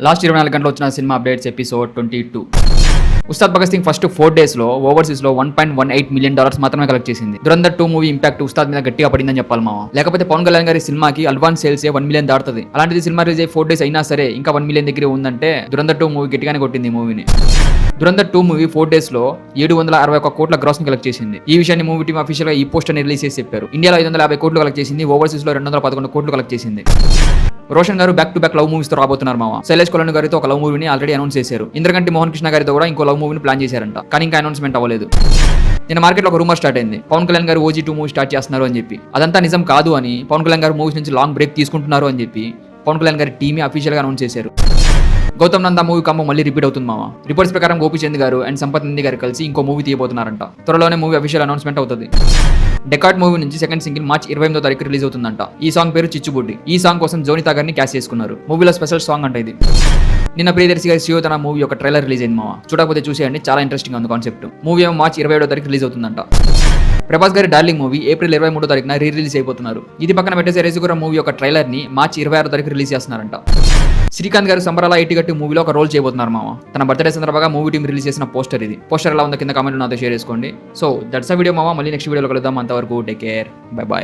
Last 24 గంటలు వచ్చిన సినిమా updates episode 22. Ustaad Bhagat Singh first 4 days లో ఓవర్సీస్ లో $1.18 మిలియన్ మాత్రమే కలెక్ట్ చేసింది. దురంధర్ 2 మూవీ ఇంపాక్ట్ ఉస్తాద్ మీద గట్టిగా పడిందని చెప్పాలి మామ. లేకపోతే పవన్ కళ్యాణ్ గారి సినిమాకి అడ్వాన్స్ సేల్స్ 1 మిలియన్ దాటుతుంది. అలాంటిది సినిమా రిలీజ్ అయ్యి 4 డేస్ అయినా సరే ఇంకా 1 మిలియన్ దగ్గర ఉందంటే దురంధర్ 2 మూవీ గట్టిగానే కొట్టింది ఈ మూవీని. దురంధర్ 2 మూవీ 4 డేస్ లో 761 కోట్ల గ్రాస్ ని కలెక్ట్ చేసింది. ఈ విషయాన్ని మూవీ టీమ్ అఫీషియల్ గా ఈ పోస్టర్ రిలీజ్ చేసి చెప్పారు. ఇండియాలో 550 కోట్లు కలెక్ట్ చేసింది, ఓవర్సీస్ లో 211 కోట్లు కలెక్ట్ చేసింది. రోషన్ గారు back to back love movies తో రాబోతున్నారు మామ. శైలేష్ కొలను గారితో ఒక లవ్ మూవీని ఆల్రెడీ అనౌన్స్ చేశారు. ఇంద్రగంటి మోహన్ కృష్ణ గారితో కూడా ఇంకో లవ్ మూవీని ప్లాన్ చేశారంట, కానీ ఇంకా అనౌన్స్మెంట్ అవ్వలేదు. నిన్న మార్కెట్లో ఒక రూమర్ స్టార్ట్ అయింది, పవన్ కళ్యాణ్ గారు OG 2 మూవీ స్టార్ట్ చేస్తున్నారు అని చెప్పి. అదంతా నిజం కాదు అని, పవన్ కళ్యాణ్ గారు మూవీస్ నుంచి లాంగ్ బ్రేక్ తీసుకుంటున్నారు అని చెప్పి పవన్ కళ్యాణ్ గారి టీమే అఫీషియల్ గా అనౌన్స్ చేశారు. గౌతమ్ నందా మూవీ కాంబో మళ్ళీ రిపీట్ అవుతుంది మామ. రిపోర్ట్స్ ప్రకారం గోపీచంద్ గారు అండ్ సంపత్ నంది గారు కలిసి ఇంకో మూవీ తీయబోతున్నారంట. త్వరలోనే మూవీ అఫీషియల్ అనౌన్స్మెంట్ అవుతుంది. డెకార్డ్ మూవీ నుంచి సెకండ్ సింగిల్ మార్చ్ 28వ తారీఖు రిలీజ్ అవుతుందంట. ఈ సాంగ్ పేరు చిచ్చుబుడ్డి. ఈ సాంగ్ కోసం జోనితా గారిని క్యాస్ట్ చేసుకున్నారు. మూవీలో స్పెషల్ సాంగ్ అంట ఇది. నిన్న ప్రియదర్శి గారి సియో తన మూవీ ఒక ట్రైలర్ రిలీజ్ అయింది మామ. చూడకపోతే చూసేయండి, చాలా ఇంట్రెస్టింగ్ ఉంది కాన్సెప్ట్. మూవీ ఏమో మార్చ్ 27వ తారీఖు రిలీజ్ అవుతుందంట. ప్రభాస్ గారి డార్లింగ్ మూవీ ఏప్రిల్ 23వ తారీఖున రిలీజ్ అయిపోతున్నారు. ఇది పక్కన పెట్టేసి రేసుగుర్రం మూవీ ఒక ట్రైలర్ ని మార్చ్ 26వ తారీఖు రిలీజ్ చేస్తున్నారంట. శ్రీకాంత్ గారు సంబరాల ఐటీ మూవీలో ఒక రోల్ చేయబోతున్నారు మామ. తన బర్త్డే సందర్భంగా మూవీ టీం రిలీజ్ చేసిన పోస్టర్ ఇది. పోస్టర్ ఎలా ఉందో కింద కామెంట్ నాతో షేర్ చేసుకోండి. సో దట్స్ అ వీడియో మామ. మళ్ళీ నెక్స్ట్ వీడియోలో కలుద్దాం. అంతవరకు టేక్ కేర్, బై బాయ్.